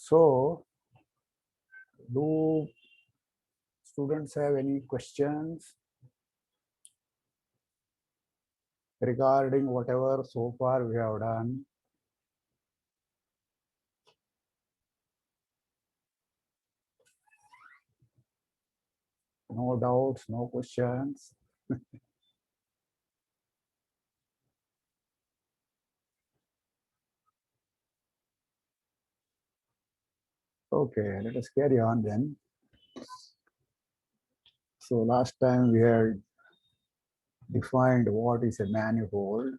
So, do students have any questions regarding whatever so far we have done? No doubts, no questions. Okay, let us carry on then. So last time we had defined what is a manifold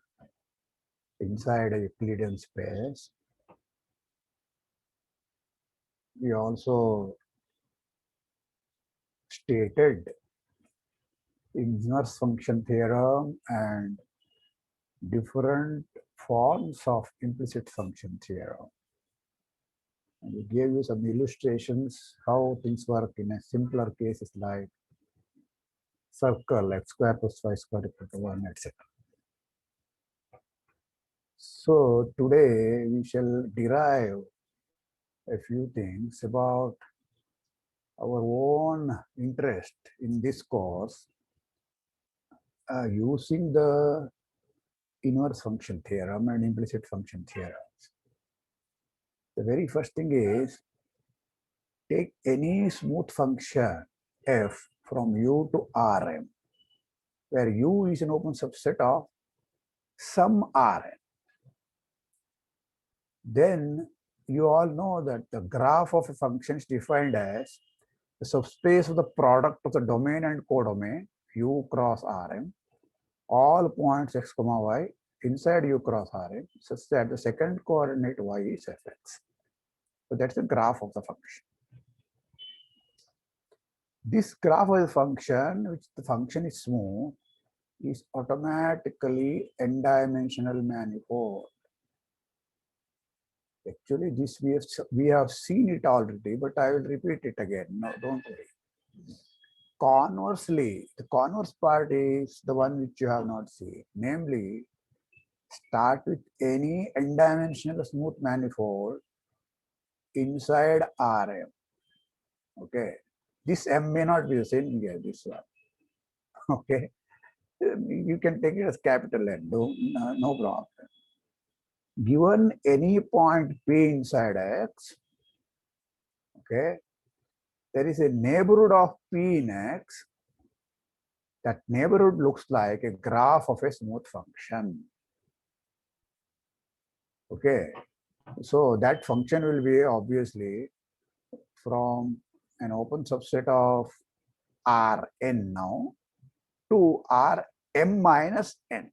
inside a Euclidean space. We also stated inverse function theorem and different forms of implicit function theorem. And we gave you some illustrations how things work in a simpler cases like circle x square plus y square equal to 1, etc. So today we shall derive a few things about our own interest in this course using the inverse function theorem and implicit function theorems. The very first thing is take any smooth function f from U to Rm, where U is an open subset of some Rn. Then you all know that the graph of a function is defined as the subspace of the product of the domain and codomain U cross Rm, all points x comma y inside U cross Rm, such that the second coordinate y is fx. So that's the graph of the function. This graph of the function, which the function is smooth, is automatically n-dimensional manifold. Actually, this we have seen it already, but I will repeat it again. No, don't worry. Conversely, the converse part is the one which you have not seen. Namely, start with any n-dimensional smooth manifold inside Rm. Okay. This M may not be the same here, this one. Okay. You can take it as capital N, no problem. Given any point P inside X, okay, there is a neighborhood of P in X. That neighborhood looks like a graph of a smooth function. Okay, so that function will be obviously from an open subset of Rn now to Rm minus n.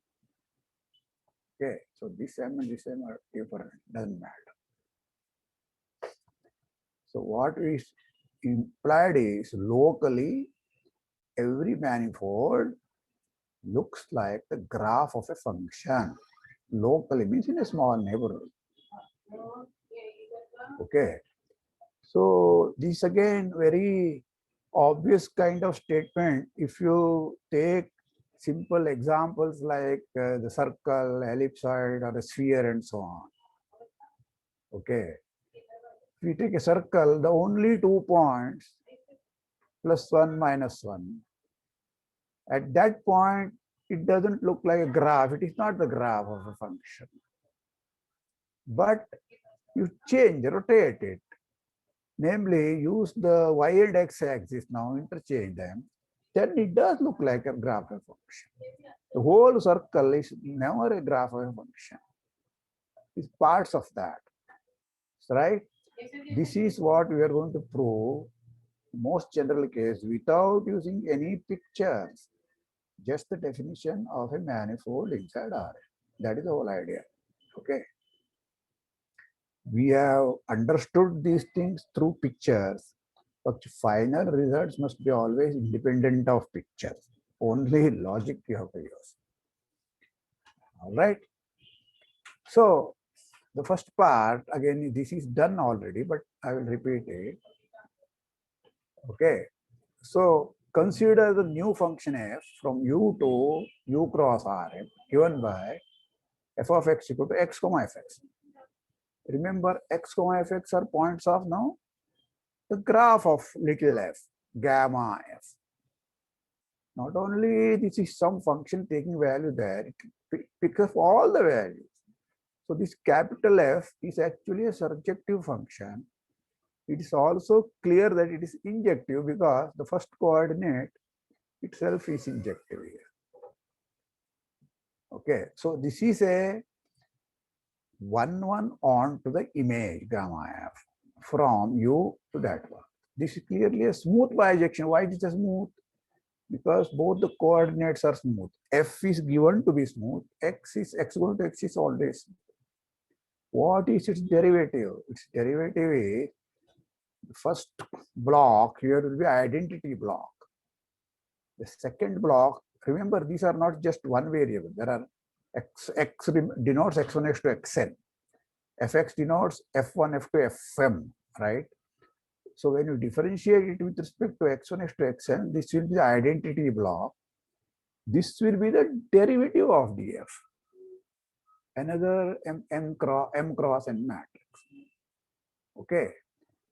Okay, so this m and this m are different, doesn't matter. So what is implied is locally every manifold looks like the graph of a function. Locally means in a small neighborhood. Okay, so this again very obvious kind of statement. If you take simple examples like the circle, ellipsoid, or a sphere, and so on. Okay, if you take a circle, the only 2 points +1 -1. At that point, it doesn't look like a graph. It is not the graph of a function. But you change, rotate it. Namely, use the y and x axis now, interchange them. Then it does look like a graph of a function. The whole circle is never a graph of a function. It's parts of that. Right? This is what we are going to prove most general case without using any pictures. Just the definition of a manifold inside R. That is the whole idea. Okay. We have understood these things through pictures, but final results must be always independent of pictures. Only logic you have to use. All right. So the first part, again, this is done already, but I will repeat it. Okay. So consider the new function f from U to U cross Rm given by f of x equal to x comma fx. Remember, x comma fx are points of now the graph of little f, gamma f. Not only this is some function taking value there, it picks up all the values. So this capital F is actually a surjective function. It is also clear that it is injective because the first coordinate itself is injective here. Okay, so this is a 1 on to the image gamma f from U to that one. This is clearly a smooth bijection. Why it is a smooth? Because both the coordinates are smooth. F is given to be smooth. X going to X is always. What is its derivative? Its derivative is the first block here will be identity block. The second block, remember these are not just one variable. There are x denotes x1, x2, xn. Fx denotes f1, f2, fm, right? So when you differentiate it with respect to x1, x2, xn, this will be the identity block. This will be the derivative of df. Another m cross n matrix. Okay.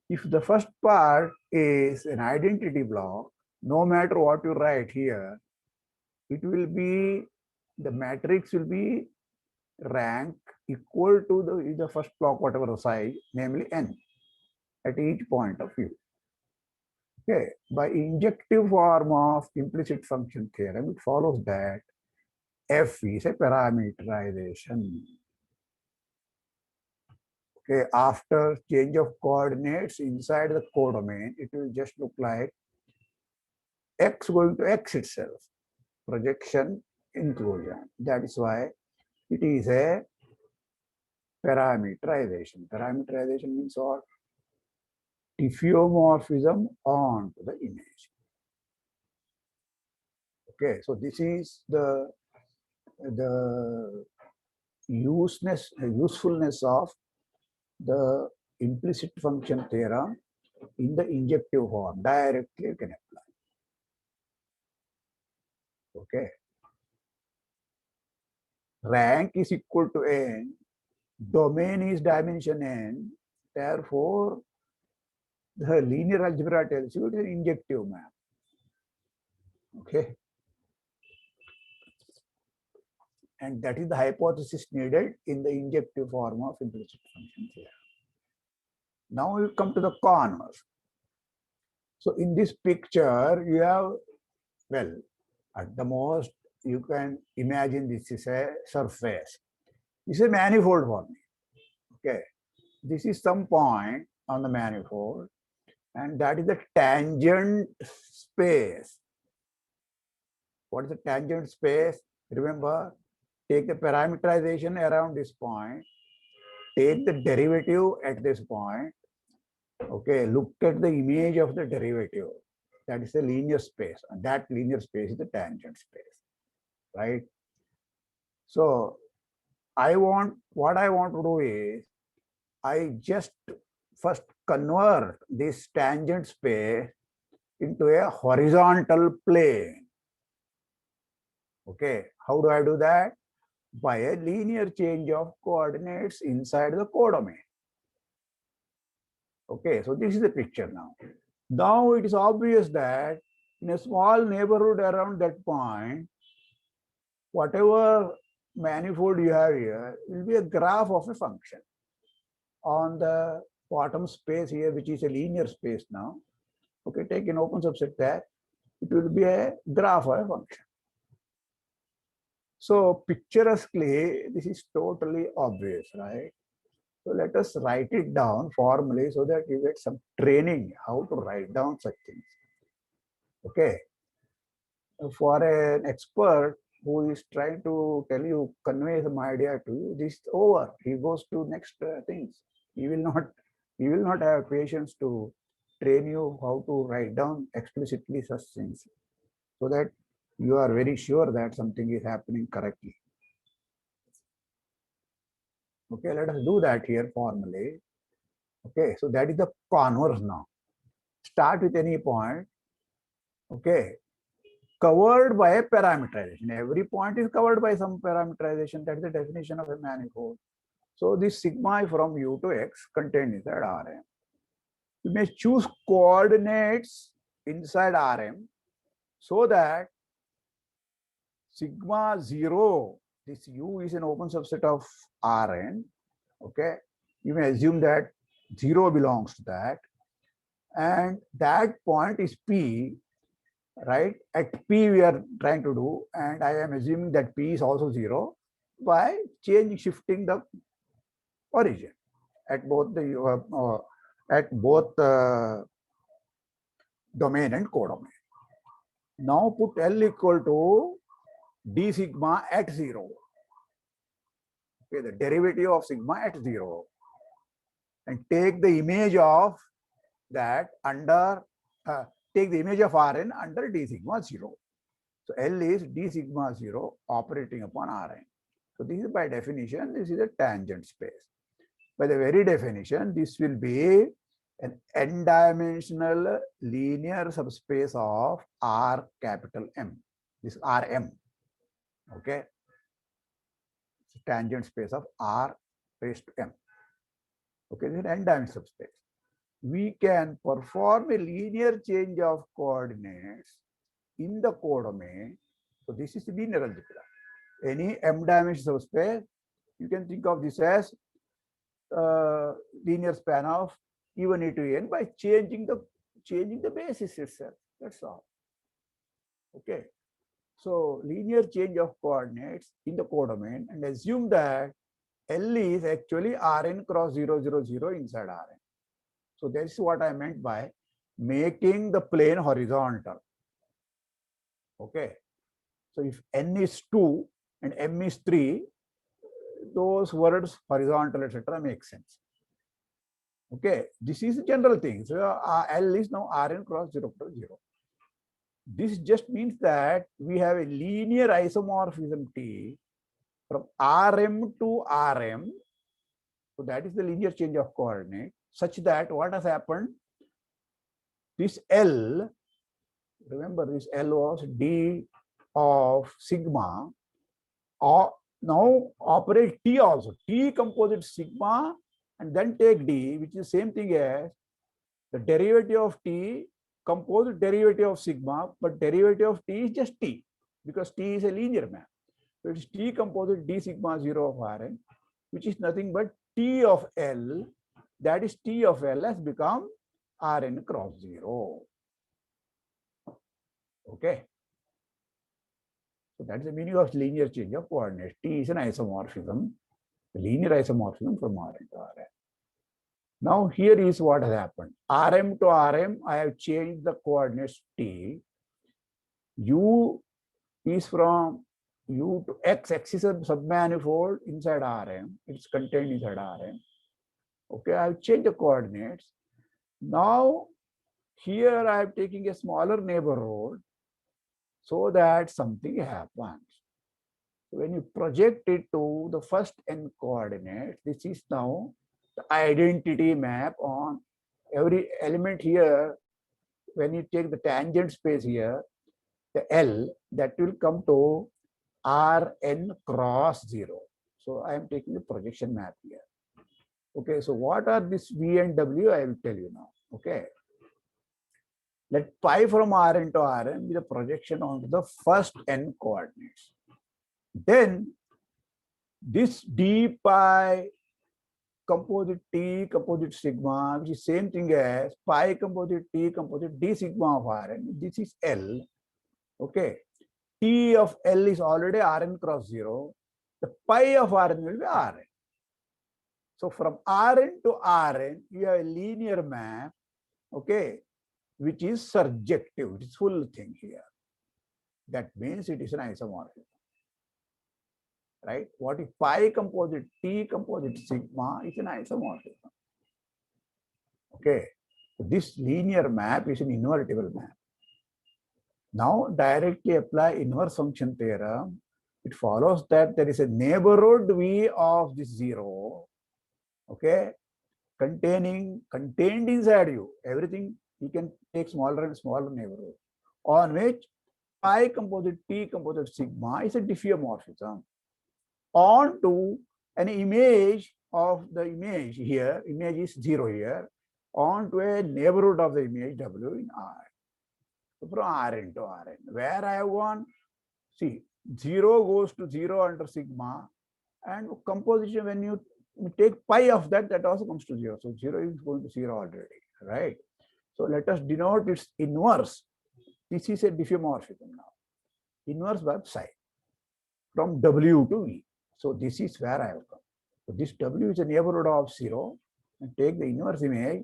If the first part is an identity block, no matter what you write here, it will be, the matrix will be rank equal to the first block, whatever the size, namely n, at each point of view. Okay, by injective form of implicit function theorem, it follows that f is a parameterization. Okay, after change of coordinates inside the codomain, it will just look like x going to x itself, projection inclusion. That is why it is a parameterization. Parameterization means what? Diffeomorphism onto the image. Okay, so this is the usefulness of the implicit function theorem in the injective form. Directly you can apply. Okay. Rank is equal to n. Domain is dimension n. Therefore, the linear algebra tells you it is an injective map. Okay. And that is the hypothesis needed in the injective form of implicit function theorem. Now we come to the converse. So in this picture, you have, well, at the most, you can imagine this is a surface. This is a manifold for me. Okay. This is some point on the manifold, and that is the tangent space. What is the tangent space? Remember, take the parameterization around this point, take the derivative at this point. Okay, look at the image of the derivative. That is the linear space, and that linear space is the tangent space, right? So what I want to do is, I just first convert this tangent space into a horizontal plane. Okay, how do I do that? By a linear change of coordinates inside the codomain. Okay, so this is the picture now. Now it is obvious that in a small neighborhood around that point, whatever manifold you have here will be a graph of a function. On the bottom space here, which is a linear space now, okay, take an open subset there, it will be a graph of a function. So picturesquely, this is totally obvious, right? So let us write it down formally so that you get some training how to write down such things. Okay. For an expert who is trying to tell you, convey some idea to you, this is over. He goes to next things. He will not have patience to train you how to write down explicitly such things, so that you are very sure that something is happening correctly. Okay, let us do that here formally. Okay, so that is the converse now. Start with any point. Okay, covered by a parameterization. Every point is covered by some parameterization. That is the definition of a manifold. So this sigma from U to X contained inside Rm. You may choose coordinates inside Rm so that sigma 0, this U is an open subset of Rn. Okay, you may assume that 0 belongs to that, and that point is P, right? At P we are trying to do, and I am assuming that P is also 0 by shifting the origin at both the domain and codomain. Now put L equal to d sigma at 0. Okay, the derivative of sigma at 0, and take the image of that under take the image of Rn under d sigma 0. So L is d sigma 0 operating upon Rn. So this is by definition, this is a tangent space. By the very definition, this will be an n-dimensional linear subspace of R capital M. This Rm. Okay. It's a tangent space of R raised to M. Okay, this is an n-dimensional subspace. We can perform a linear change of coordinates in the codomain. So this is linear algebra. Any m-dimensional subspace, you can think of this as linear span of even e to n by changing the basis itself. That's all. Okay. So linear change of coordinates in the codomain, and assume that L is actually Rn cross 0, 0, 0 inside Rn. So that's what I meant by making the plane horizontal. Okay. So if n is 2 and m is 3, those words horizontal, etc. make sense. Okay. This is the general thing. So L is now Rn cross 0, 0. This just means that we have a linear isomorphism T from Rm to Rm. So that is the linear change of coordinate, such that what has happened? This L, remember this L was d of sigma, or now operate T also. T composite sigma and then take d, which is the same thing as the derivative of T composite derivative of sigma, but derivative of T is just T, because T is a linear map. So it's T composite d sigma 0 of Rn, which is nothing but T of L, that is T of L has become Rn cross 0. Okay. So that's the meaning of linear change of coordinates. T is an isomorphism, a linear isomorphism from Rn to Rn. Now here is what has happened. Rm to Rm, I have changed the coordinates T. U is from U to X, X is a submanifold inside Rm. It's contained inside Rm. Okay, I have changed the coordinates. Now here I am taking a smaller neighborhood so that something happens. So when you project it to the first n coordinate, this is now the identity map on every element here. When you take the tangent space here, the L, that will come to Rn cross 0. So I am taking the projection map here. Okay, so what are this V and W? I will tell you now. Okay. Let pi from Rn to Rn be the projection onto the first n coordinates. Then this d pi composite T composite sigma, which is same thing as pi composite T composite d sigma of Rn. This is L. Okay. T of L is already Rn cross 0. The pi of Rn will be Rn. So from Rn to Rn, you have a linear map, okay, which is surjective. It is full thing here. That means it is an isomorphism. Right? What is pi composite T composite sigma is an isomorphism. Okay. So this linear map is an invertible map. Now directly apply inverse function theorem. It follows that there is a neighborhood V of this 0, okay, contained inside you. Everything you can take smaller and smaller neighborhood, on which pi composite T composite sigma is a diffeomorphism onto an image of the image here, image is 0 here, onto a neighborhood of the image W in R. So from Rn to Rn, where I have gone, see, 0 goes to 0 under sigma, and composition, when you take pi of that, that also comes to 0. So 0 is going to 0 already, right? So let us denote its inverse. This is a diffeomorphism now. Inverse by psi from W to V. So this is where I have come. So this W is a neighborhood of 0, and take the inverse image,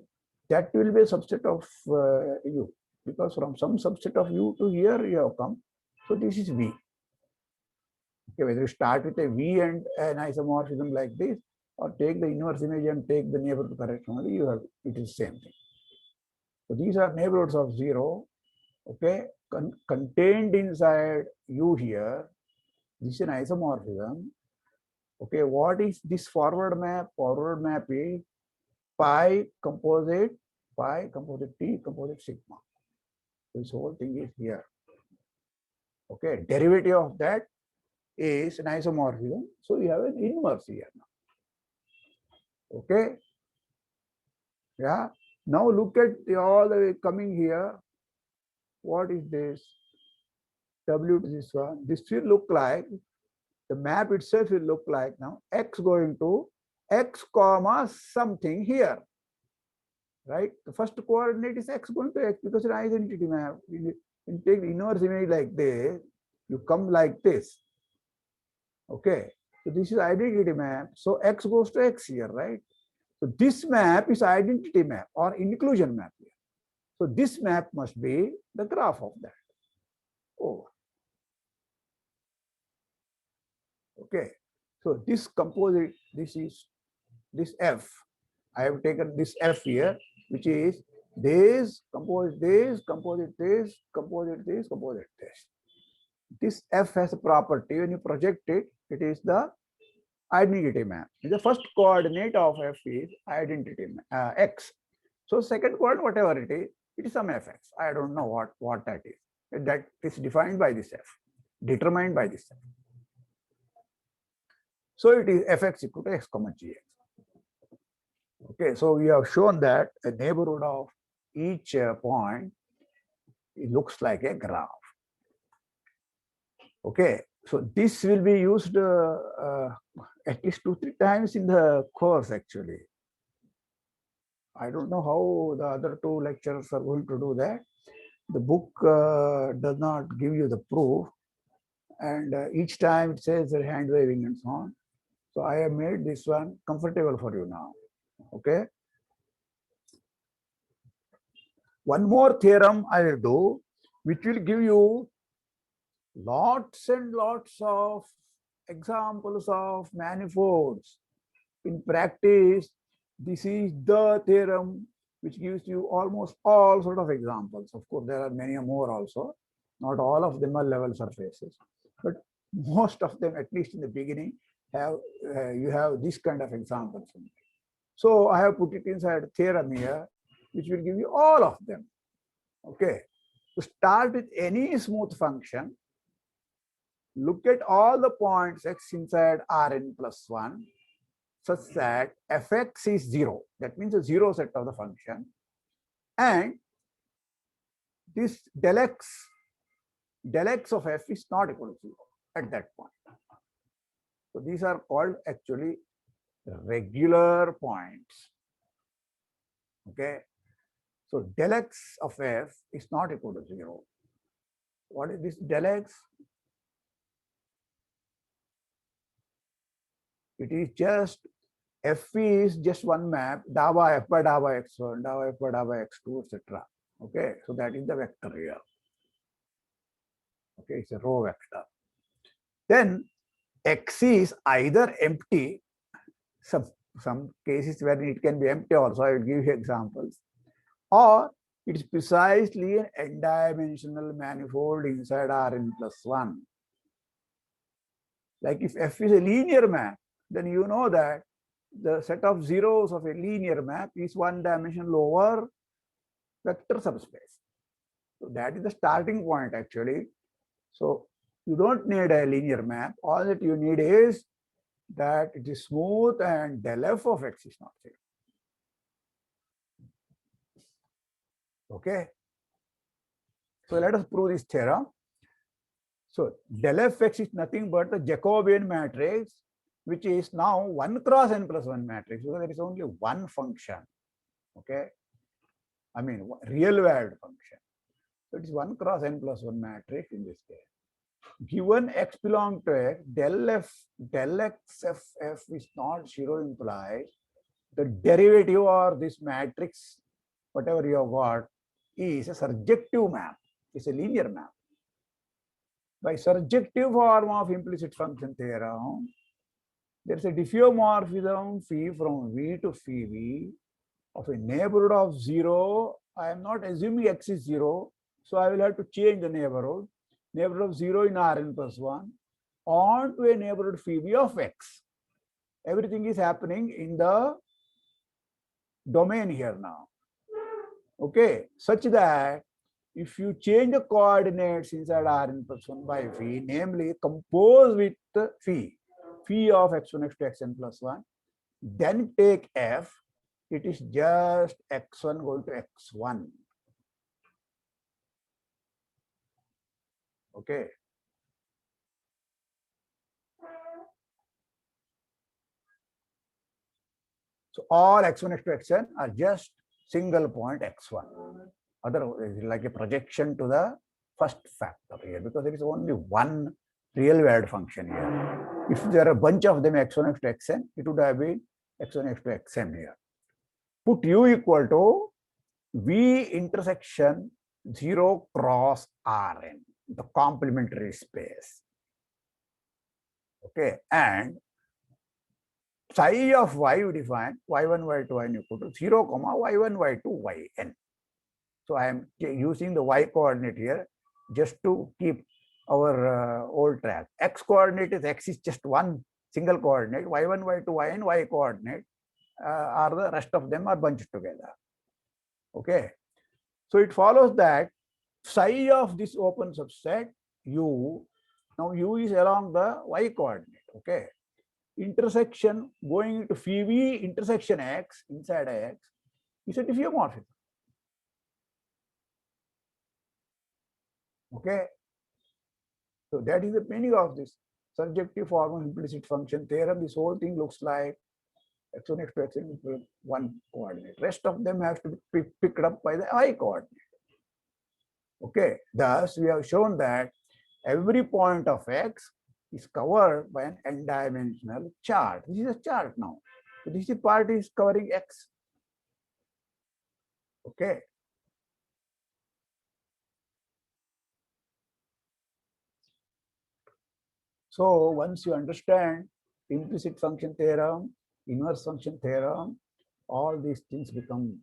that will be a subset of U, because from some subset of U to here you have come. So this is V. Okay, whether you start with a V and an isomorphism like this, or take the inverse image and take the neighborhood correctly, you have, it is same thing. So these are neighborhoods of 0, okay, contained inside U here. This is an isomorphism. Okay, what is this forward map? Forward map is pi composite T composite sigma. This whole thing is here. Okay, derivative of that is an isomorphism. So you have an inverse here now. Okay. Yeah. Now look at all the way coming here. What is this? W to this one. This will look like, the map itself will look like now x going to x comma something here. Right? The first coordinate is x going to x because it's an identity map. You take the inverse image like this, you come like this. Okay. So this is identity map. So x goes to x here, right? So this map is identity map or inclusion map here. So this map must be the graph of that. Oh. Okay. So this composite, this is this F. I have taken this F here, which is this, composite this, composite this, composite this, composite this. This F has a property. When you project it, it is the identity map. The first coordinate of F is identity map, X. So second coordinate, whatever it is some Fx. I don't know what that is. That is defined by this F, determined by this F. So it is Fx equal to x comma gx. Okay, so we have shown that a neighborhood of each point, it looks like a graph. Okay, so this will be used at least 2-3 times in the course actually. I don't know how the other 2 lecturers are going to do that. The book does not give you the proof, and each time it says they're hand waving and so on. So I have made this one comfortable for you now. Okay. One more theorem I will do, which will give you lots and lots of examples of manifolds. In practice, this is the theorem which gives you almost all sort of examples. Of course, there are many more also. Not all of them are level surfaces, but most of them, at least in the beginning, have you have this kind of examples. So I have put it inside a theorem here, which will give you all of them. Okay. To start with any smooth function, look at all the points x inside Rn plus 1, such that fx is 0. That means a 0 set of the function. And this del x of f is not equal to 0 at that point. So these are called actually regular points. Okay. So del x of f is not equal to 0. What is this del x? It is just f is just one map, daba f by daba x1, daba f by daba x2, etc. Okay, so that is the vector here. Okay, it's a row vector. Then x is either empty, some cases where it can be empty also, I will give you examples, or it is precisely an n-dimensional manifold inside Rn plus 1. Like if f is a linear map, then you know that the set of zeros of a linear map is one dimension lower vector subspace. So that is the starting point actually. So you don't need a linear map. All that you need is that it is smooth and del f of x is not 0. Okay. So let us prove this theorem. So del f x is nothing but the Jacobian matrix, which is now 1 cross n plus 1 matrix, because there is only one function. Okay. I mean, real valued function. So it is 1 cross n plus 1 matrix in this case. Given x belongs to x, del x f is not 0 implies the derivative or this matrix, whatever you have got, is a surjective map. It's a linear map. By surjective form of implicit function theorem, there is a diffeomorphism phi from V to phi V of a neighborhood of 0. I am not assuming x is 0, so I will have to change the neighborhood. Neighborhood of 0 in Rn plus 1 on to a neighborhood phi V of x. Everything is happening in the domain here now. Okay, such that if you change the coordinates inside Rn plus 1 by phi, namely compose with phi of x1 x2 xn plus 1, then take f, it is just x1 going to x1. Okay. So all x1 x2 xn are just single point x1. Otherwise, like a projection to the first factor here, because there is only one real valued function here. If there are a bunch of them x1 x2 xn, it would have been x1 x2 xn here. Put u equal to V intersection 0 cross Rn, the complementary space. Okay, and psi of y we define y1 y2 n equal to 0 comma y1 y2 yn. So I am using the y coordinate here just to keep our old track. X coordinate is x is just one single coordinate. Y1 y2 yn y coordinate are the rest of them are bunched together. Okay. So it follows that psi of this open subset u, now u is along the y coordinate. Okay. Intersection going into phi v intersection x inside x is a diffeomorphism. Okay. So that is the meaning of this surjective form of implicit function theorem. This whole thing looks like x1 x2 xn equal one coordinate. Rest of them have to be picked up by the y coordinate. Okay. Thus, we have shown that every point of x is covered by an n-dimensional chart. This is a chart now. So this part is covering x. Okay. So once you understand implicit function theorem, inverse function theorem, all these things become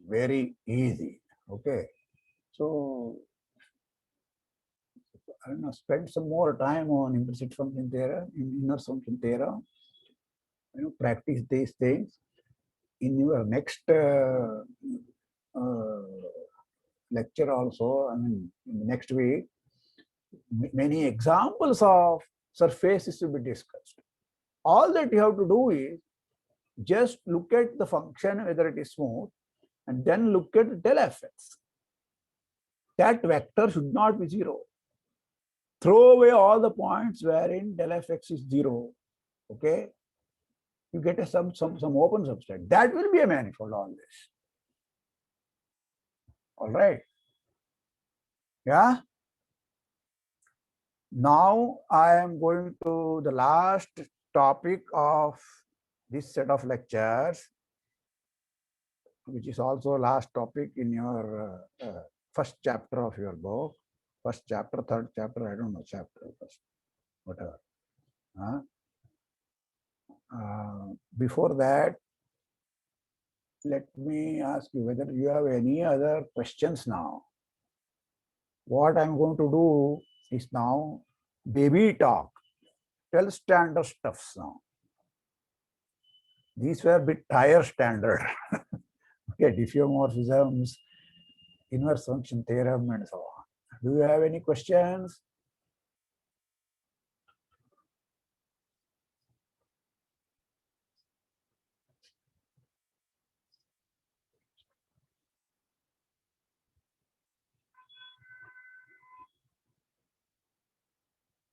very easy. Okay. So I don't know, spend some more time on implicit function theorem, inverse function theorem. Practice these things. In your next lecture also, I mean, next week, many examples of surfaces will be discussed. All that you have to do is just look at the function, whether it is smooth, and then look at del fx. That vector should not be 0. Throw away all the points wherein del fx is 0. Okay, you get some open subset. That will be a manifold always. All right. Yeah. Now I am going to the last topic of this set of lectures, which is also last topic in your first chapter of your book. First chapter, third chapter, I don't know, chapter, first, whatever. Before that, let me ask you whether you have any other questions now. What I'm going to do is now baby talk, 12 standard stuffs now. These were a bit higher standard. Okay, diffeomorphisms, inverse function theorem, and so on. Do you have any questions?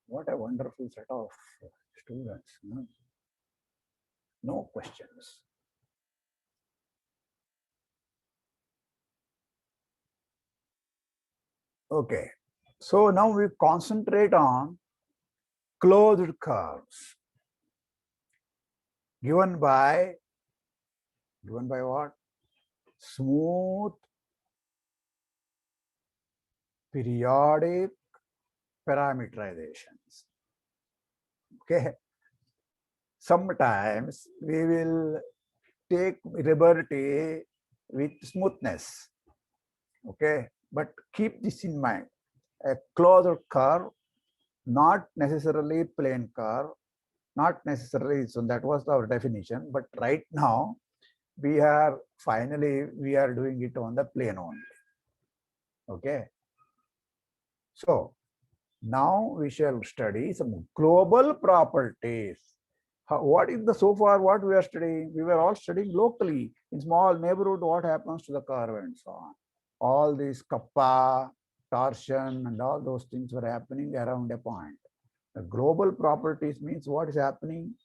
What a wonderful set of students. No questions. Okay. So now we concentrate on closed curves given by what? Smooth periodic parameterizations. Okay. Sometimes we will take liberty with smoothness. Okay. But keep this in mind. A closed curve, not necessarily plane curve, not necessarily, so that was our definition. But right now, we are doing it on the plane only. Okay. So now we shall study some global properties. What is the so far what we are studying? We were all studying locally in small neighborhood what happens to the curve and so on. All these kappa, torsion, and all those things were happening around a point. The global properties means what is happening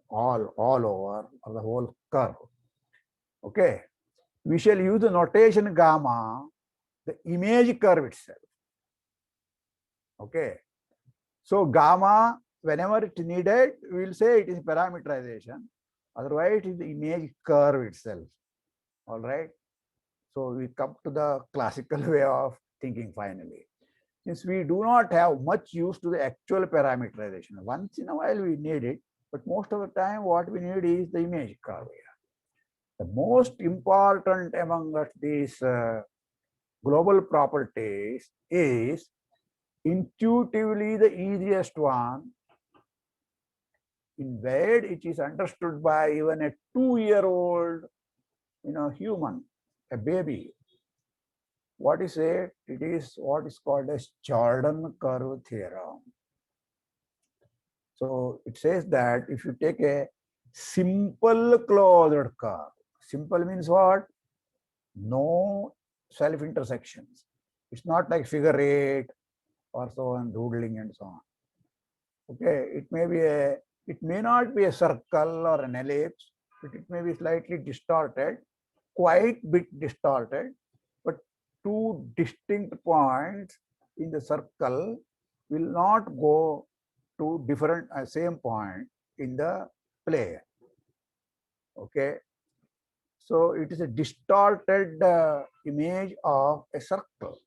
all over the whole curve. Okay. We shall use the notation gamma, the image curve itself. Okay. So gamma, whenever it needed, we will say it is parameterization. Otherwise, it is the image curve itself. All right. So we come to the classical way of thinking finally. Since we do not have much use to the actual parameterization, once in a while we need it, but most of the time what we need is the image curve here. The most important among these global properties is intuitively the easiest one. In fact, it is understood by even a 2-year-old, human, a baby. What is it? It is what is called as Jordan curve theorem. So it says that if you take a simple closed curve, simple means what? No self-intersections. It's not like figure 8 or so on, doodling and so on. Okay, it may not be a circle or an ellipse, but it may be slightly distorted, quite bit distorted, but two distinct points in the circle will not go to different same point in the plane. Okay, so it is a distorted image of a circle.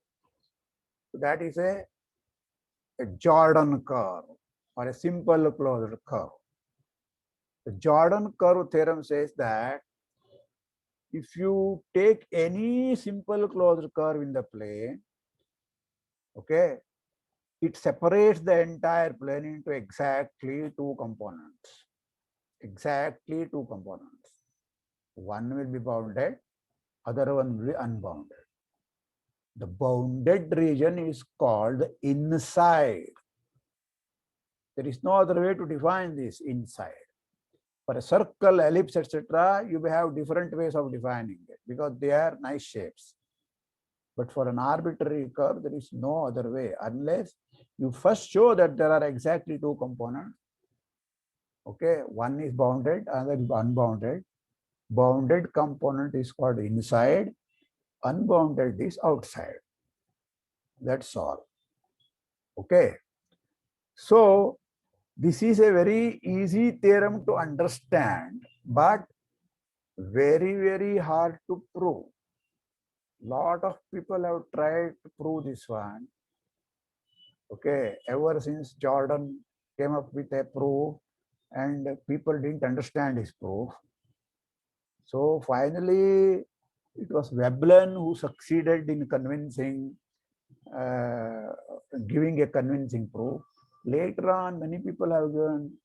So that is a Jordan curve or a simple closed curve. The Jordan curve theorem says that if you take any simple closed curve in the plane, okay, it separates the entire plane into exactly two components. Exactly two components. One will be bounded, other one will be unbounded. The bounded region is called the inside. There is no other way to define this inside. For a circle, ellipse, etc., you may have different ways of defining it because they are nice shapes. But for an arbitrary curve, there is no other way unless you first show that there are exactly two components. Okay, one is bounded, another is unbounded. Bounded component is called inside, unbounded is outside. That's all. Okay. So this is a very easy theorem to understand, but very, very hard to prove. Lot of people have tried to prove this one. Okay, ever since Jordan came up with a proof and people didn't understand his proof. So finally, it was Veblen who succeeded in convincing, giving a convincing proof. Later on, many people have given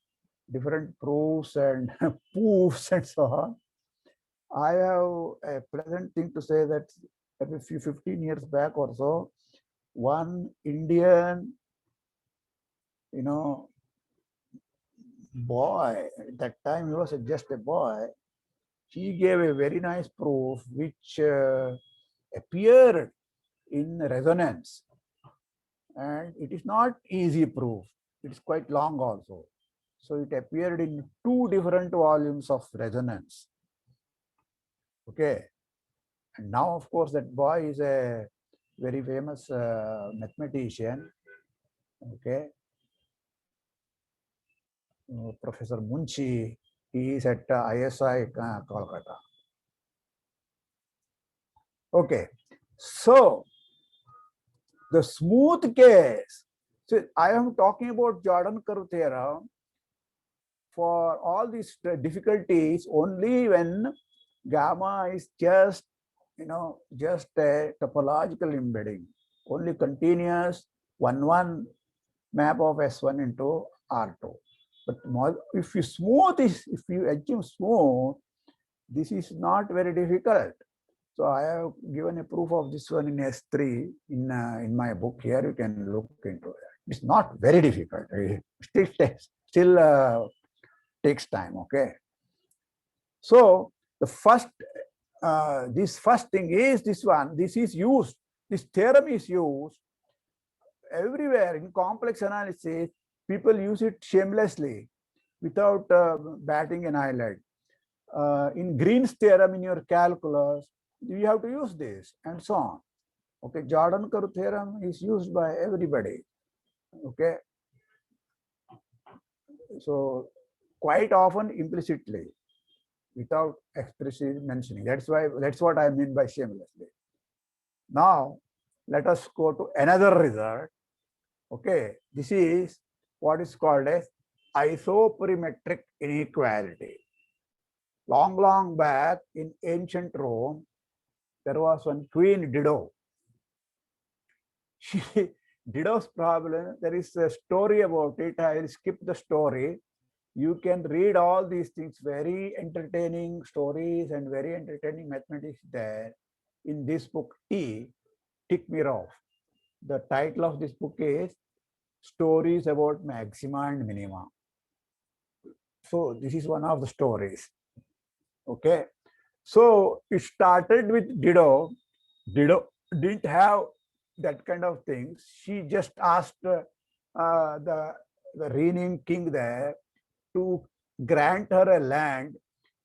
different proofs and proofs and so on. I have a pleasant thing to say that a few 15 years back or so, one Indian, boy, at that time he was just a boy, he gave a very nice proof which appeared in resonance. And it is not easy proof. it's quite long also. So it appeared in 2 different volumes of Resonance. Okay. And now, of course, that boy is a very famous mathematician. Okay. Professor Munshi, he is at ISI Kolkata. Okay. So the smooth case. So I am talking about Jordan curve theorem for all these difficulties only when gamma is just, just a topological embedding, only continuous 1-1 map of S1 into R2. But if you assume smooth, this is not very difficult. So I have given a proof of this one in S3 in my book here. You can look into it. It's not very difficult. It still takes time. Okay. So the first, this first thing is this one. This is used. This theorem is used everywhere in complex analysis. People use it shamelessly, without batting an eyelid. In Green's theorem in your calculus, you have to use this, and so on. Okay, Jordan curve theorem is used by everybody. Okay, so quite often implicitly, without explicitly mentioning. That's what I mean by shamelessly. Now, let us go to another result. Okay, this is what is called as isoperimetric inequality. Long back in ancient Rome, there was one Queen Dido. Dido's problem, there is a story about it. I will skip the story. You can read all these things, very entertaining stories and very entertaining mathematics there in this book, Tikmirov. The title of this book is Stories About Maxima and Minima. So this is one of the stories. Okay. So it started with Dido. Dido didn't have that kind of things. She just asked the reigning king there to grant her a land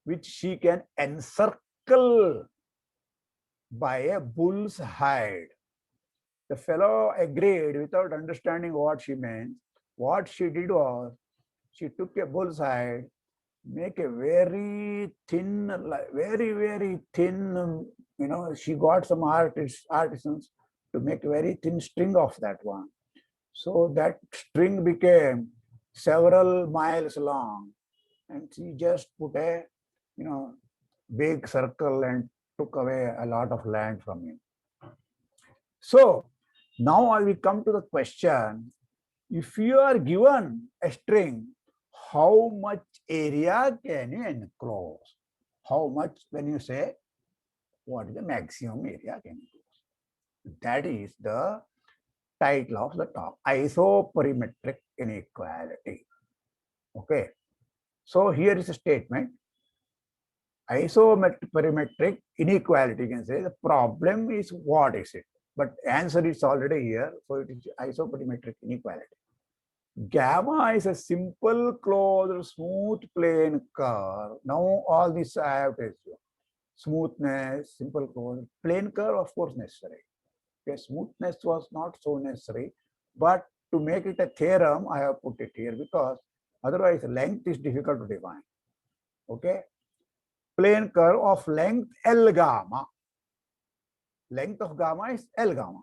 which she can encircle by a bull's hide. The fellow agreed without understanding what she meant. What she did was, she took a bull's hide, make a very thin, very thin, she got some artisans to make a very thin string of that one. So that string became several miles long, and she just put a, big circle and took away a lot of land from him. So now I will come to the question, if you are given a string, how much area can you enclose? How much, when you say, what is the maximum area can you enclose? That is the title of the talk, isoperimetric inequality. Okay. So here is a statement. Isoperimetric inequality, you can say the problem is what is it? But answer is already here. So it is isoperimetric inequality. Gamma is a simple closed smooth plane curve. Now all this I have to assume. Smoothness, simple closed plane curve, of course necessary. Okay, smoothness was not so necessary, but to make it a theorem, I have put it here because otherwise length is difficult to define. Okay, plane curve of length L gamma. Length of gamma is L gamma.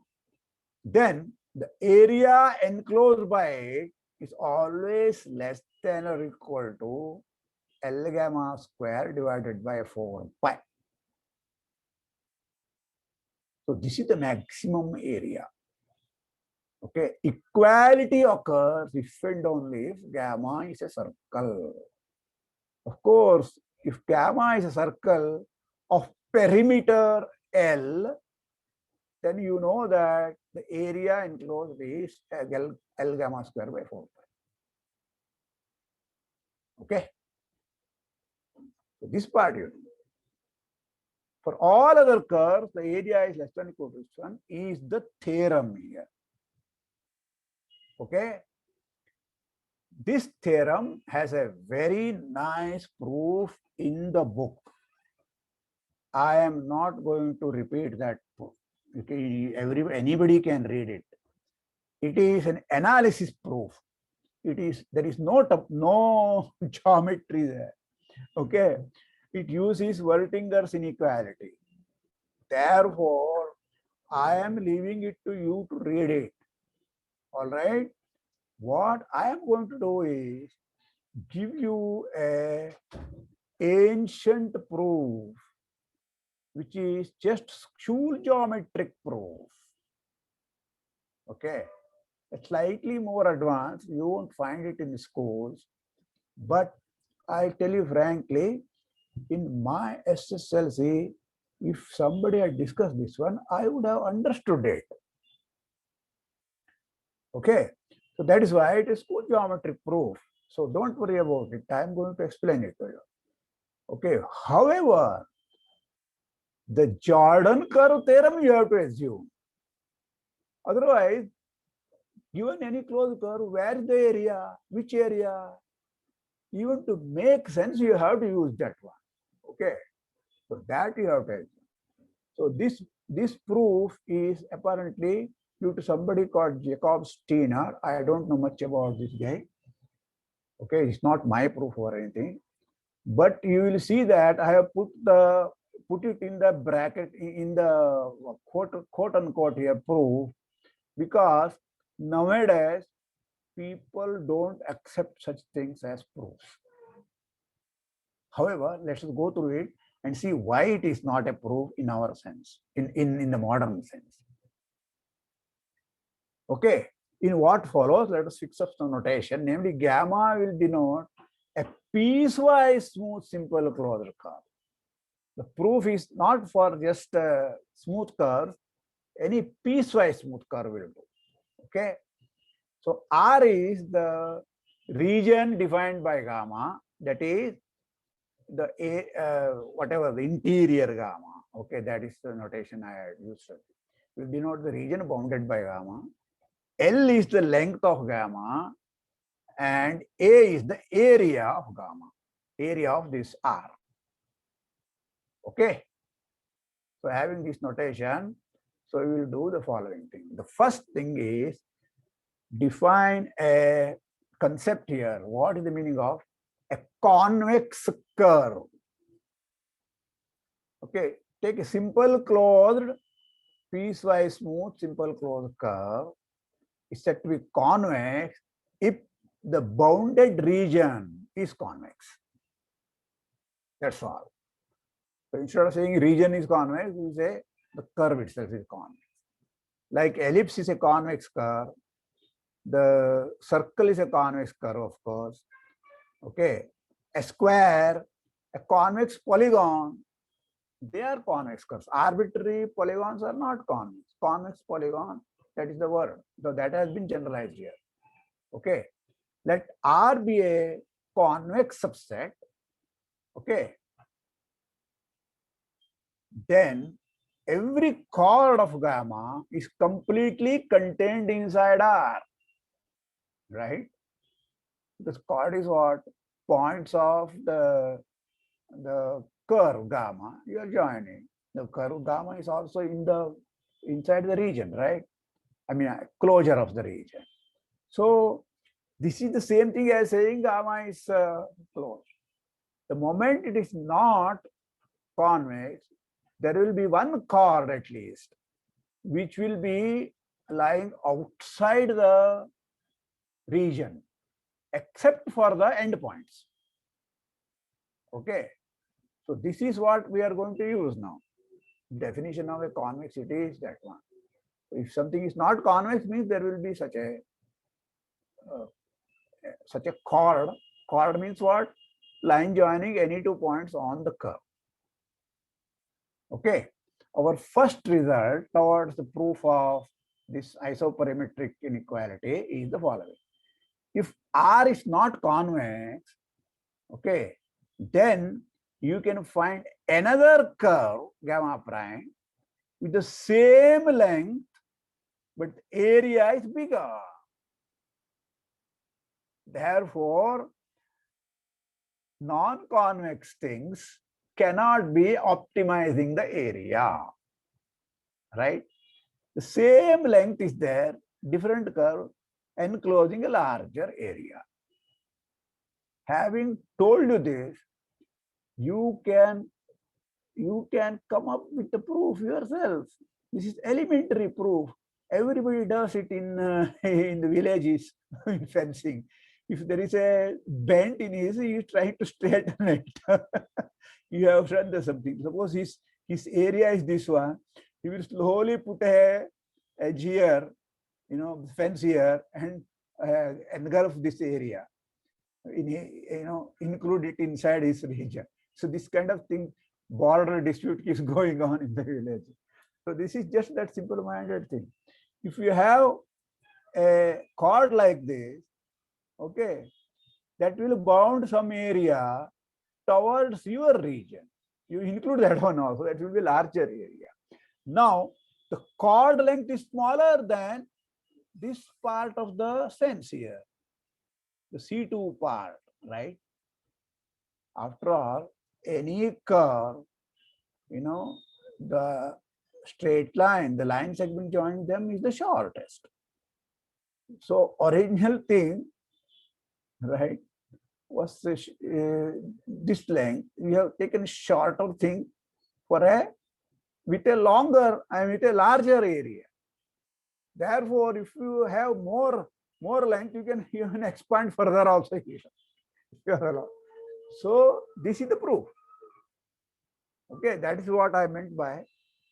Then the area enclosed by it is always less than or equal to L gamma square divided by 4 pi. So this is the maximum area. Okay, equality occurs if and only if gamma is a circle. Of course, if gamma is a circle of perimeter L, then you know that the area enclosed is L gamma square by 4 pi. Okay. So this part you know. For all other curves, the area is less than or equal to this one is the theorem here. Okay. This theorem has a very nice proof in the book. I am not going to repeat that proof. Anybody can read it. It is an analysis proof. There is no geometry there. Okay. It uses Wertinger's inequality. Therefore, I am leaving it to you to read it. All right. What I am going to do is give you a ancient proof, which is just school geometric proof. Okay. It's slightly more advanced. You won't find it in the schools. But I tell you frankly, in my SSLC, if somebody had discussed this one, I would have understood it. Okay. So that is why it is school geometric proof. So don't worry about it. I am going to explain it to you. Okay. However, the Jordan curve theorem you have to assume. Otherwise, given any closed curve, where is the area? Which area? Even to make sense, you have to use that one. Okay. So that you have to assume. So this proof is apparently due to somebody called Jacob Steiner. I don't know much about this guy. Okay, it's not my proof or anything. But you will see that I have put it in the bracket in the quote unquote here proof, because nowadays people don't accept such things as proofs. However, let's go through it and see why it is not a proof in our sense, in the modern sense. Okay, in what follows, let us fix up some notation, namely gamma will denote a piecewise smooth simple closed curve. The proof is not for just smooth curves, any piecewise smooth curve will do. Okay, so R is the region defined by gamma, that is the whatever the interior gamma. Okay, that is the notation I had used. Will denote the region bounded by gamma. L is the length of gamma, and A is the area of gamma, area of this R. Okay. So having this notation, so we will do the following thing. The first thing is define a concept here. What is the meaning of a convex curve? Okay, take a simple closed, piecewise smooth, simple closed curve. It's said to be convex if the bounded region is convex. That's all. So instead of saying region is convex, we say the curve itself is convex. Like ellipse is a convex curve, the circle is a convex curve, of course. Okay, a square, a convex polygon, they are convex curves. Arbitrary polygons are not convex. Convex polygon, that is the word. So that has been generalized here. Okay, let R be a convex subset. Okay, then every chord of gamma is completely contained inside R, right? Because chord is what? Points of the curve gamma you are joining. The curve gamma is also inside the region, right? I mean, closure of the region. So this is the same thing as saying gamma is closed. The moment it is not convex, there will be one chord at least, which will be lying outside the region, except for the endpoints. Okay. So this is what we are going to use now. Definition of a convexity is that one. If something is not convex, means there will be such a chord. Chord means what? Line joining any 2 points on the curve. Okay. Our first result towards the proof of this isoperimetric inequality is the following. If R is not convex, okay, then you can find another curve, gamma prime, with the same length, but area is bigger. Therefore, non-convex things cannot be optimizing the area, right? The same length is there, different curve enclosing a larger area. Having told you this, you can come up with the proof yourself. This is elementary proof. Everybody does it in in the villages in fencing. If there is a bend in his, he is trying to straighten it. You have done something. Suppose his area is this one. He will slowly put a edge here, fence here, and engulf this area. Include it inside his region. So this kind of thing, border dispute is going on in the village. So this is just that simple-minded thing. If you have a cord like this, okay, that will bound some area towards your region. You include that one also, that will be larger area. Now, the cord length is smaller than this part of the fence here, the C2 part, right? After all, any curve, the straight line, the line segment joining them is the shortest. So original thing, right, was this length. We have taken shorter thing with a longer and with a larger area. Therefore, if you have more length, you can even expand further also here. So this is the proof. Okay, that is what I meant by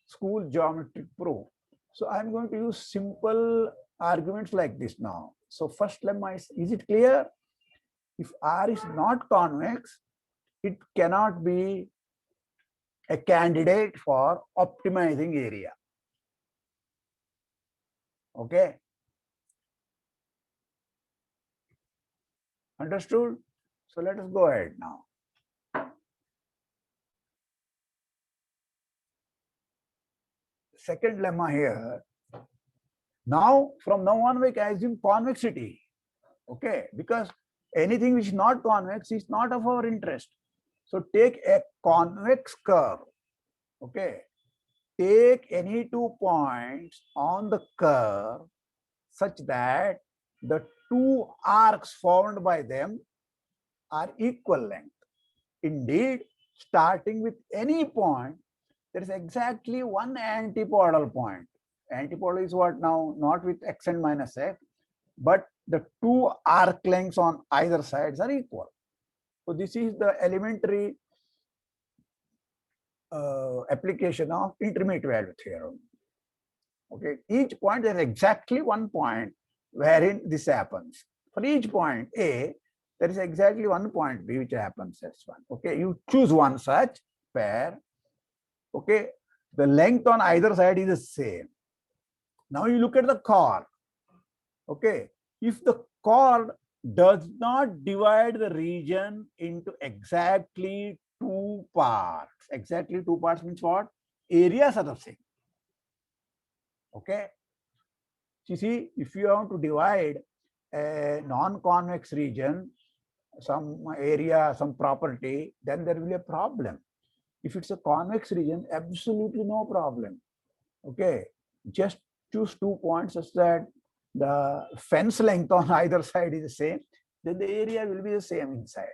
school geometric proof. So I'm going to use simple arguments like this now. So first lemma is it clear? If R is not convex, it cannot be a candidate for optimizing area. Okay. Understood? So let us go ahead now. Second lemma here. Now, from now on, we can assume convexity. Okay, because anything which is not convex is not of our interest. So take a convex curve. Okay, take any 2 points on the curve such that the 2 arcs formed by them are equal length. Indeed, starting with any point, there is exactly one antipodal point. Antipodal is what now? Not with x and minus x, but the 2 arc lengths on either sides are equal. So this is the elementary application of intermediate value theorem. Okay, each point there is exactly one point wherein this happens. For each point A, there is exactly one point B which happens as one. Okay, you choose one such pair. Okay, the length on either side is the same. Now you look at the chord. Okay, if the chord does not divide the region into exactly 2 parts. Exactly 2 parts means what? Areas are the same. Okay. You see, if you want to divide a non-convex region, some area, some property, then there will be a problem. If it's a convex region, absolutely no problem. Okay. Just choose 2 points such that the fence length on either side is the same, then the area will be the same inside.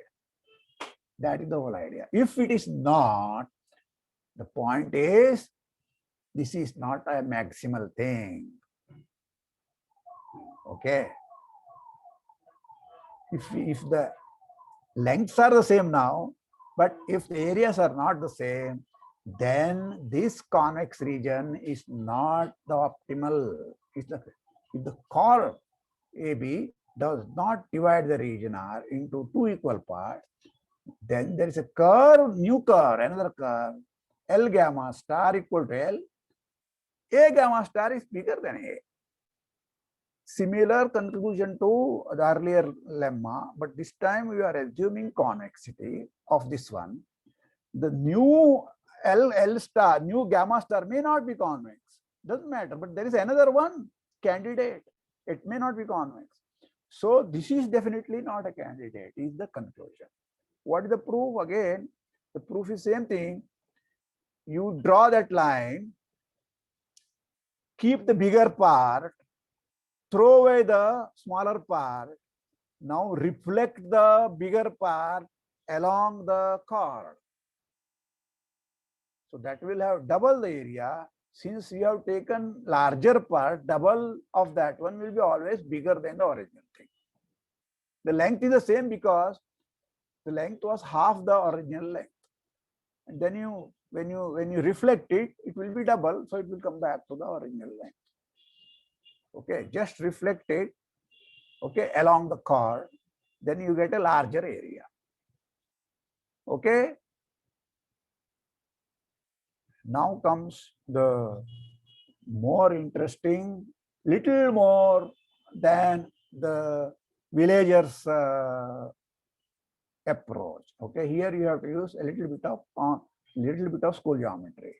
That is the whole idea. If it is not, the point is, this is not a maximal thing. Okay. If the lengths are the same now, but if the areas are not the same, then this convex region is not the optimal. If the chord AB does not divide the region R into 2 equal parts, then there is a curve, new curve, another curve, L gamma star equal to L. A gamma star is bigger than A. Similar conclusion to the earlier lemma, but this time we are assuming convexity of this one. The new L star, new gamma star may not be convex. Doesn't matter, but there is another one candidate. It may not be convex. So this is definitely not a candidate, is the conclusion. What is the proof? Again, the proof is same thing. You draw that line, keep the bigger part, throw away the smaller part, now reflect the bigger part along the chord. So that will have double the area. Since you have taken larger part, double of that one will be always bigger than the original thing. The length is the same because the length was half the original length. And then when you reflect it, it will be double, so it will come back to the original length. Okay, just reflect it, okay, along the chord, then you get a larger area. Okay. Now comes the more interesting, little more than the villagers approach. Okay, here you have to use a little bit of school geometry.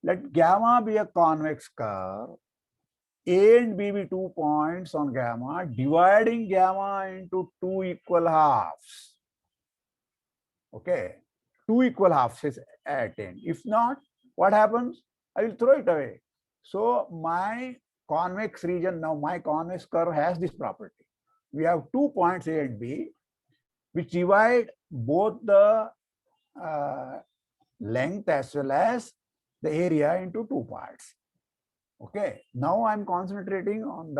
Let gamma be a convex curve, A and B be 2 points on gamma, dividing gamma into 2 equal halves. Okay, 2 equal halves is attained. If not, what happens? I will throw it away. So my convex region, now my convex curve has this property. We have 2 points A and B, which divide both the length as well as the area into 2 parts. Okay, now I'm concentrating on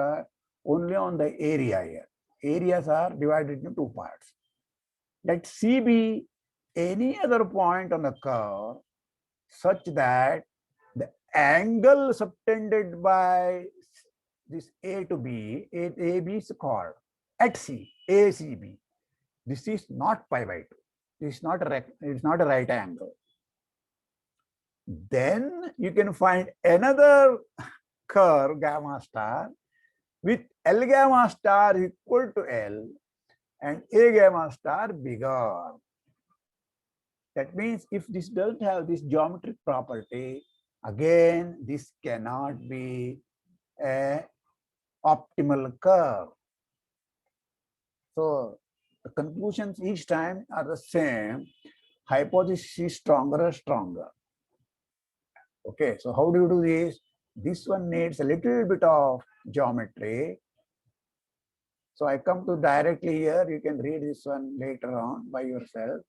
only on the area here. Areas are divided into 2 parts. Let C be any other point on the curve such that the angle subtended by this A to B, AB is called at C, ACB. This is not pi by 2. This is not a right angle. Then you can find another curve gamma star with L gamma star equal to L and A gamma star bigger. That means if this doesn't have this geometric property, again, this cannot be an optimal curve. So the conclusions each time are the same. Hypothesis is stronger. Okay, so how do you do this? This one needs a little bit of geometry. So I come to directly here. You can read this one later on by yourself.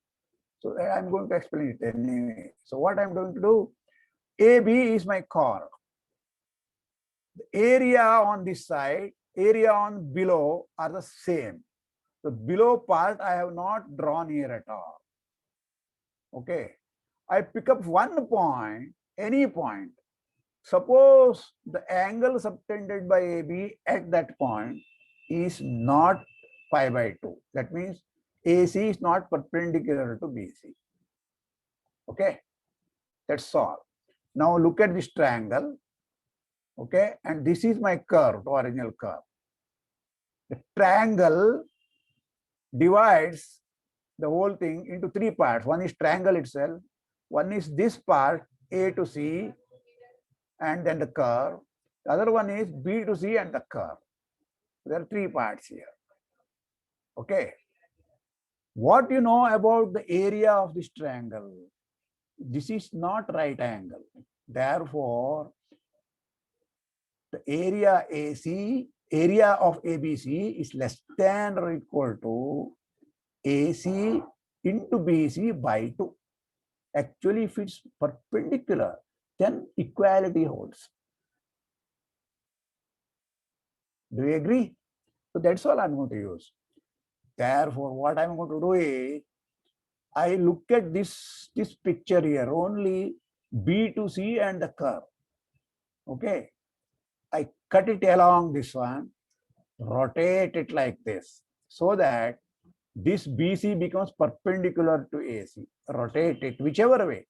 So I'm going to explain it anyway. So what I'm going to do, AB is my core. The area on this side, area on below are the same. The below part I have not drawn here at all. Okay. I pick up one point, any point. Suppose the angle subtended by AB at that point is not pi by 2. That means AC is not perpendicular to BC. Okay, that's all. Now look at this triangle. Okay, and this is my curve, original curve. The triangle divides the whole thing into 3 parts. One is triangle itself, one is this part A to C and then the curve. The other one is B to C and the curve. There are 3 parts here. Okay. What you know about the area of this triangle? This is not right angle. Therefore, the area AC, area of ABC is less than or equal to AC into BC by 2. Actually, if it's perpendicular, then equality holds. Do you agree? So that's all I'm going to use. Therefore, what I'm going to do is, I look at this picture here, only B to C and the curve. Okay. I cut it along this one, rotate it like this, so that this BC becomes perpendicular to AC. Rotate it whichever way.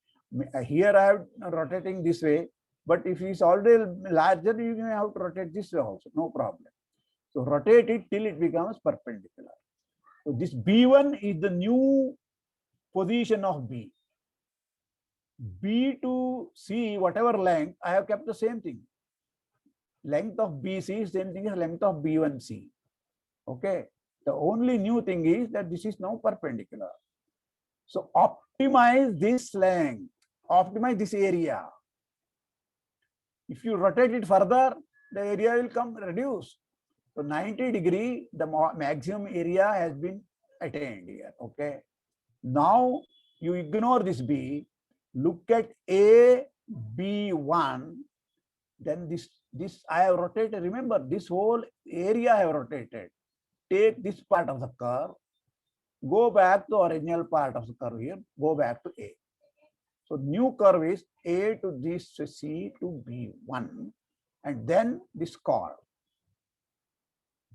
Here I am rotating this way, but if it's already larger, you may have to rotate this way also, no problem. So rotate it till it becomes perpendicular. So this B1 is the new position of B. B to C, whatever length, I have kept the same thing. Length of BC is same thing as length of B1C. Okay. The only new thing is that this is now perpendicular. So optimize this length, optimize this area. If you rotate it further, the area will come reduced. So 90°, the maximum area has been attained here. Okay. Now you ignore this B, look at A, B1, then this I have rotated. Remember, this whole area I have rotated. Take this part of the curve, go back to original part of the curve here, go back to A. So new curve is A to this C to B1, and then this chord.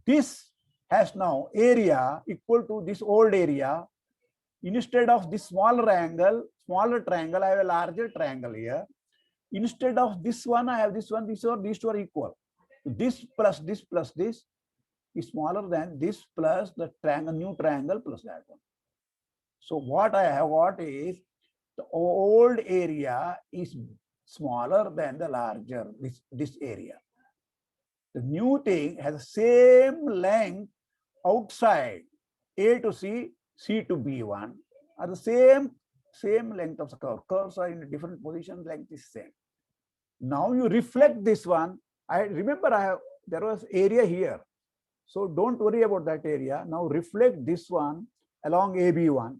This has now area equal to this old area. Instead of this smaller triangle, I have a larger triangle here. Instead of this one, I have this one, these two are equal. This plus this is smaller than this plus the triangle, new triangle plus that one. So what I have got is the old area is smaller than the larger, this area. The new thing has the same length outside A to C, C to B1 are the same length of the curve. Curves are in different positions, length is same. Now you reflect this one. I remember there was area here. So don't worry about that area. Now reflect this one along AB1,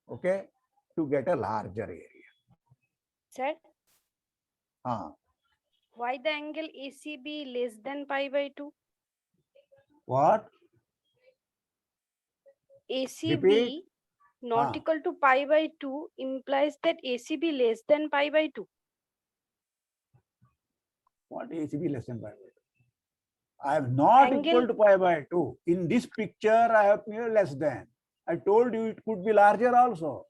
okay, to get a larger area. Sir, why the angle ACB less than pi by 2? What? ACB Repeat. not equal to pi by 2 implies that ACB less than pi by 2. What ACB less than pi by 2? I have not equal to pi by 2. In this picture, I have less than. I told you it could be larger also.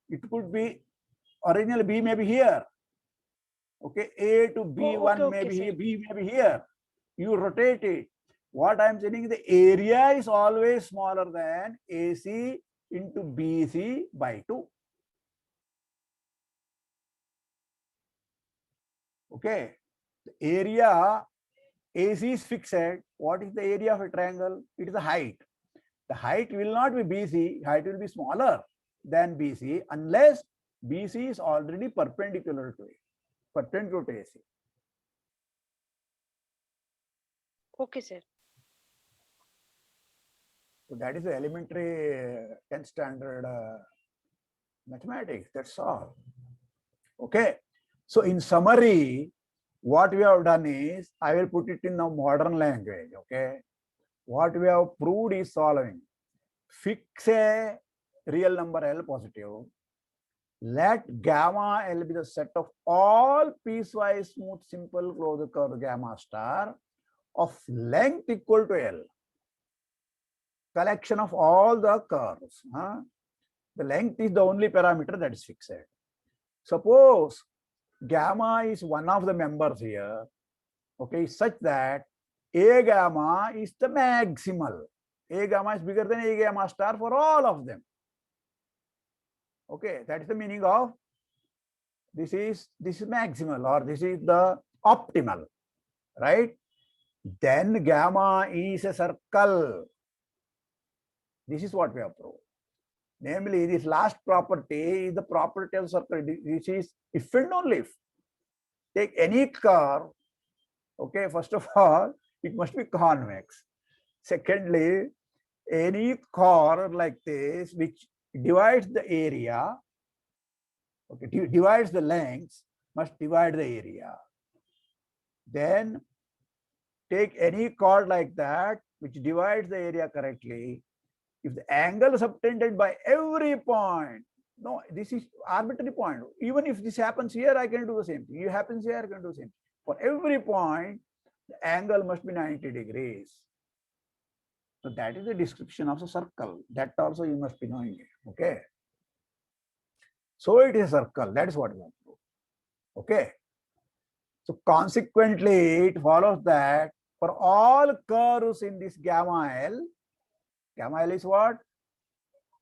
It could be original B may be here. Okay, A to B1 may be here, B may be here. You rotate it. What I am saying is the area is always smaller than AC into BC by 2. Okay, the area AC is fixed. What is the area of a triangle? It is the height. The height will not be BC, height will be smaller than BC unless BC is already perpendicular to it, perpendicular to AC. Okay, sir. So that is the elementary 10th standard mathematics. That's all. Okay. So in summary, what we have done is, I will put it in a modern language. Okay. What we have proved is following. Fix a real number L positive. Let gamma L be the set of all piecewise smooth simple closed curve gamma star of length equal to L. Collection of all the curves. The length is the only parameter that is fixed. Suppose gamma is one of the members here, okay, such that A gamma is the maximal. A gamma is bigger than A gamma star for all of them. Okay, that is the meaning of this is maximal or this is the optimal, right? Then gamma is a circle. This is what we have proved. Namely, this last property is the property of circle. This is if and only if. Take any curve, okay, first of all, it must be convex. Secondly, any curve like this, which divides the area, okay, divides the lengths, must divide the area. Then take any chord like that, which divides the area correctly. If the angle is obtained by every point, no, this is arbitrary point. Even if this happens here, I can do the same thing. It happens here, I can do the same thing. For every point, the angle must be 90 degrees. So that is the description of a circle. That also you must be knowing it. Okay. So it is a circle. That is what we want to do. Okay. So consequently, it follows that for all curves in this gamma L is what?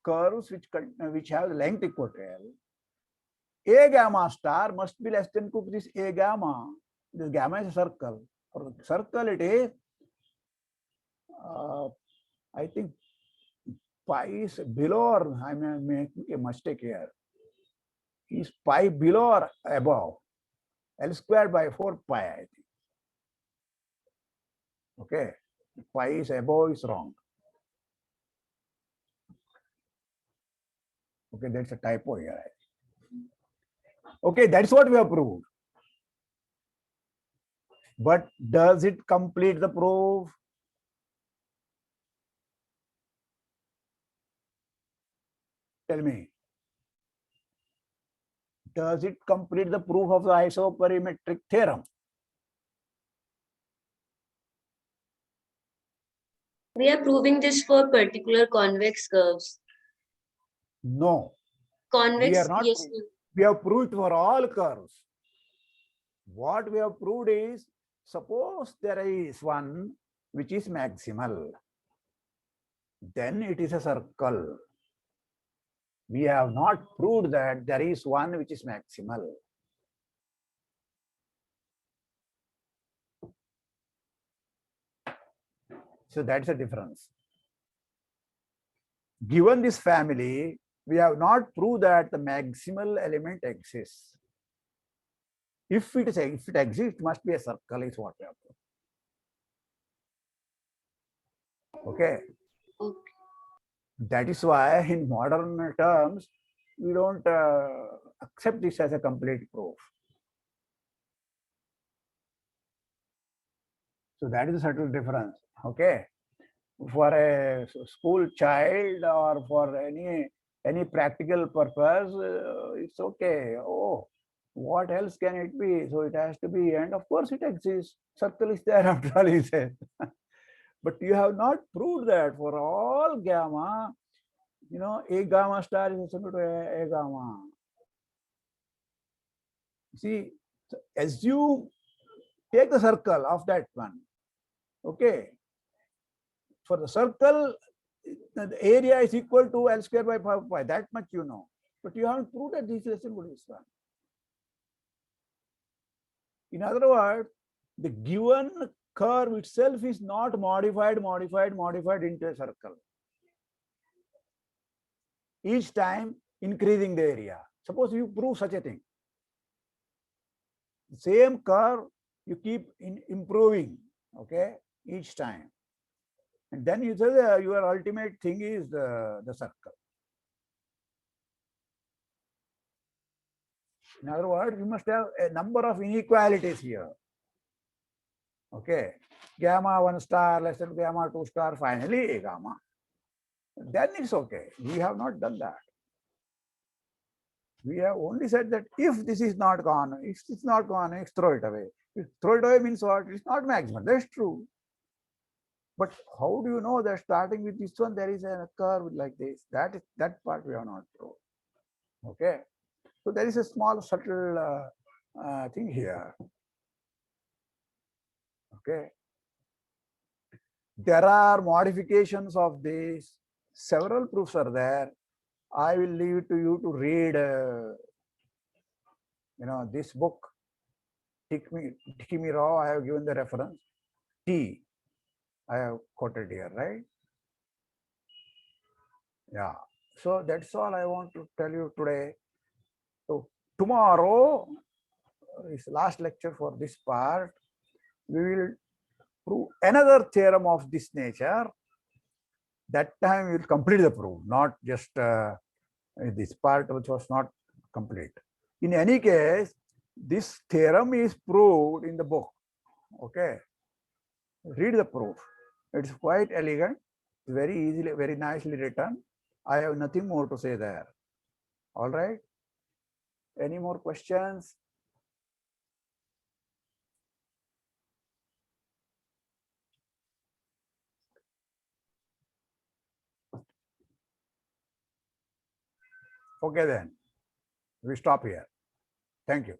Curves which have length equal to L. A gamma star must be less than equal to this A gamma. This gamma is a circle. For the circle, it is I think pi is below, or I am making a mistake here. Is pi below or above? L squared by 4 pi, I think. Okay. Pi is above is wrong. Okay, that's a typo here. Okay, that's what we have proved. But does it complete the proof? Tell me. Does it complete the proof of the isoperimetric theorem? We are proving this for particular convex curves. No. Convex, We are not. yes, sir. We have proved for all curves. What we have proved is, suppose there is one which is maximal, then it is a circle. We have not proved that there is one which is maximal. So that's the difference. Given this family, we have not proved that the maximal element exists. If it exists, it must be a circle, is what we have proved. Okay. Okay. That is why in modern terms, we don't accept this as a complete proof. So that is a subtle difference. Okay. For a school child or for any practical purpose, it's okay. Oh, what else can it be? So it has to be, and of course it exists. Circle is there after all, he said. But you have not proved that for all gamma, a gamma star is equal to a gamma. See, so assume, take the circle of that one. Okay. For the circle, the area is equal to L square by 5 pi. That much you know. But you haven't proved that this is equal to this one. In other words, the given curve itself is not modified into a circle. Each time increasing the area. Suppose you prove such a thing. The same curve you keep improving, okay, each time. And then you say your ultimate thing is the circle. In other words, you must have a number of inequalities here. Okay. Gamma 1 star less than gamma 2 star, finally a gamma. Then it's okay. We have not done that. We have only said that if this is not gone, if it's not gone, throw it away. If throw it away means what? It's not maximum. That's true. But how do you know that starting with this one, there is a curve like this? That part we have not proved. Okay. So there is a small subtle thing here. Okay. There are modifications of this. Several proofs are there. I will leave it to you to read, this book. Tikimi Rao, I have given the reference. T, I have quoted here, right? Yeah. So that's all I want to tell you today. So tomorrow is last lecture for this part. We will prove another theorem of this nature. That time we will complete the proof, not just this part which was not complete. In any case, this theorem is proved in the book. Okay. Read the proof. It's quite elegant, very easily, very nicely written. I have nothing more to say there. All right. Any more questions? Okay, then we stop here. Thank you.